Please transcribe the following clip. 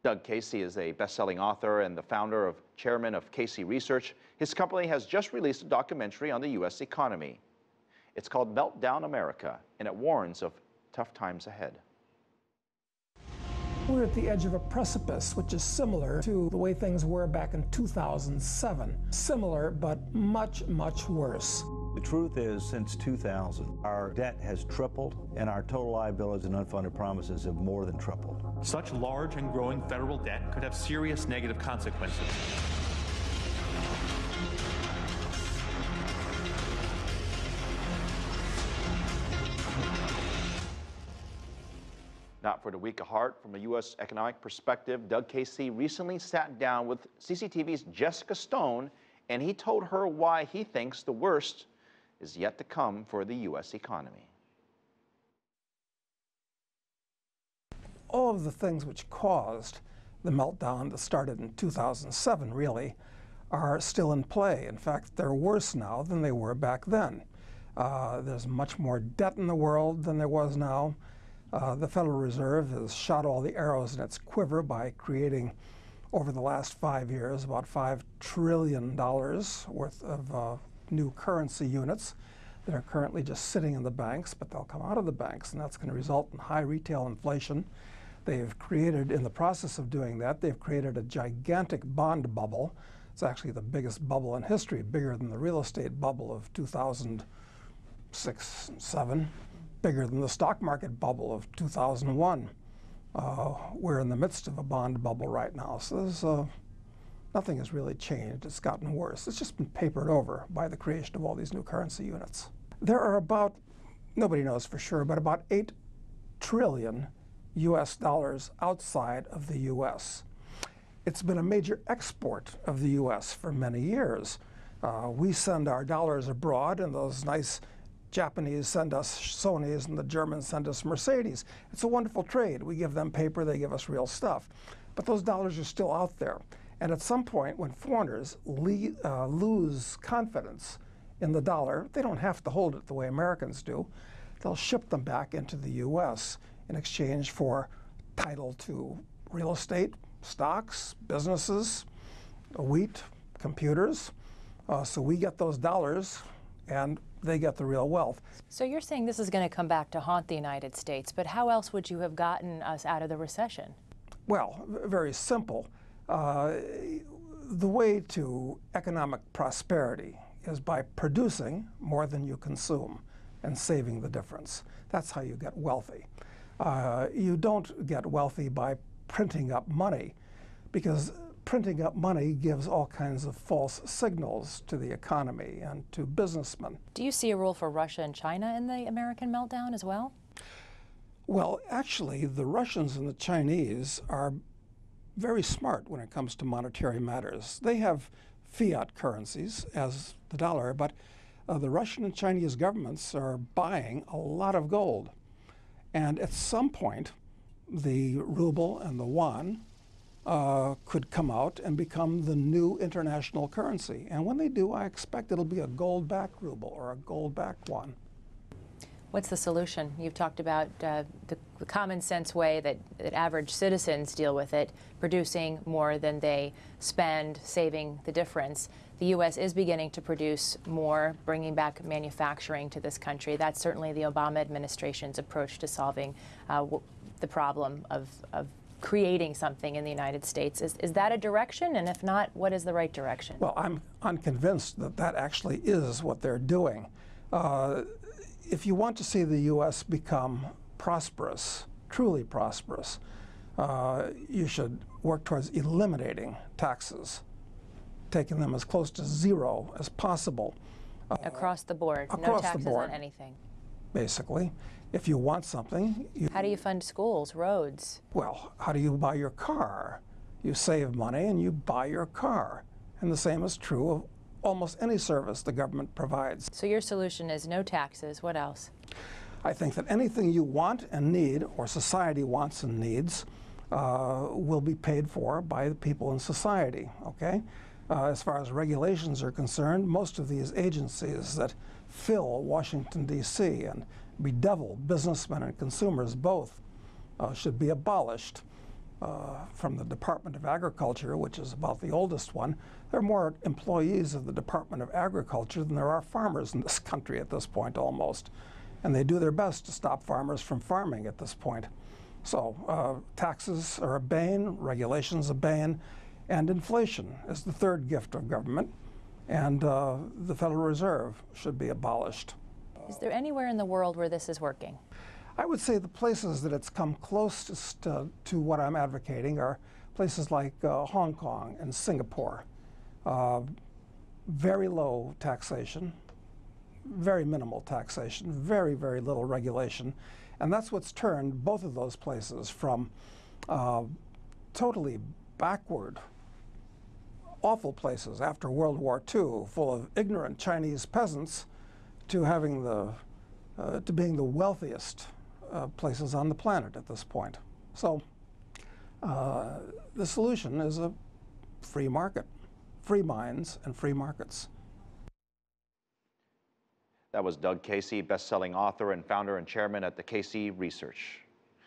Doug Casey is a best-selling author and the chairman of Casey Research. His company has just released a documentary on the U.S. economy. It's called Meltdown America, and it warns of tough times ahead. We're at the edge of a precipice, which is similar to the way things were back in 2007. Similar, but much, much worse. The truth is, since 2000, our debt has tripled, and our total liabilities and unfunded promises have more than tripled. Such large and growing federal debt could have serious negative consequences. Not for the weak of heart. From a U.S. economic perspective, Doug Casey recently sat down with CCTV's Jessica Stone, and he told her why he thinks the worst is yet to come for the U.S. economy. All of the things which caused the meltdown that started in 2007, really, are still in play. In fact, they're worse now than they were back then. There's much more debt in the world than there was now. The Federal Reserve has shot all the arrows in its quiver by creating, over the last 5 years, about $5 trillion worth of new currency units that are currently just sitting in the banks, but they'll come out of the banks, and that's going to result in high retail inflation. They've created, in the process of doing that, they've created a gigantic bond bubble. It's actually the biggest bubble in history, bigger than the real estate bubble of 2006 and 7, bigger than the stock market bubble of 2001. We're in the midst of a bond bubble right now, so there's nothing has really changed. It's gotten worse. It's just been papered over by the creation of all these new currency units. There are about, nobody knows for sure, but about 8 trillion US dollars outside of the US. It's been a major export of the US for many years. We send our dollars abroad, and those nice Japanese send us Sonys, and the Germans send us Mercedes. It's a wonderful trade. We give them paper, they give us real stuff. But those dollars are still out there. And at some point, when foreigners lose confidence in the dollar, they don't have to hold it the way Americans do. They'll ship them back into the US in exchange for title to real estate, stocks, businesses, wheat, computers. So we get those dollars, and they get the real wealth. So you're saying this is going to come back to haunt the United States, but how else would you have gotten us out of the recession? Well, very simple. The way to economic prosperity is by producing more than you consume and saving the difference. That's how you get wealthy. You don't get wealthy by printing up money, because printing up money gives all kinds of false signals to the economy and to businessmen. Do you see a role for Russia and China in the American meltdown as well? Well, actually, the Russians and the Chinese are very smart when it comes to monetary matters. They have fiat currencies, as the dollar, but the Russian and Chinese governments are buying a lot of gold. And at some point, the ruble and the yuan could come out and become the new international currency. And when they do, I expect it'll be a gold-backed ruble or a gold-backed yuan. What's the solution? You've talked about the common sense way that average citizens deal with it, producing more than they spend, saving the difference. The U.S. is beginning to produce more, bringing back manufacturing to this country. That's certainly the Obama administration's approach to solving the problem of creating something in the United States. Is that a direction? And if not, what is the right direction? Well, I'm unconvinced that that actually is what they're doing. If you want to see the U.S. become prosperous, truly prosperous, you should work towards eliminating taxes, taking them as close to zero as possible. Across the board, no taxes on anything. Basically, if you want something. How do you fund schools, roads? Well, how do you buy your car? You save money and you buy your car. And the same is true of almost any service the government provides. So your solution is no taxes. What else? I think that anything you want and need, or society wants and needs, will be paid for by the people in society, okay? As far as regulations are concerned, most of these agencies that fill Washington, D.C. and bedevil businessmen and consumers both should be abolished. from the Department of Agriculture, which is about the oldest one. There are more employees of the Department of Agriculture than there are farmers in this country at this point almost. And they do their best to stop farmers from farming at this point. So taxes are a bane, regulations a bane, and inflation is the third gift of government. And the Federal Reserve should be abolished. Is there anywhere in the world where this is working? I would say the places that it's come closest to what I'm advocating are places like Hong Kong and Singapore. Very low taxation, very minimal taxation, very, very little regulation. And that's what's turned both of those places from totally backward, awful places after World War II, full of ignorant Chinese peasants, to having to being the wealthiest places on the planet at this point. So the solution is a free market, free minds and free markets. That was Doug Casey, best-selling author and founder and chairman at the Casey Research.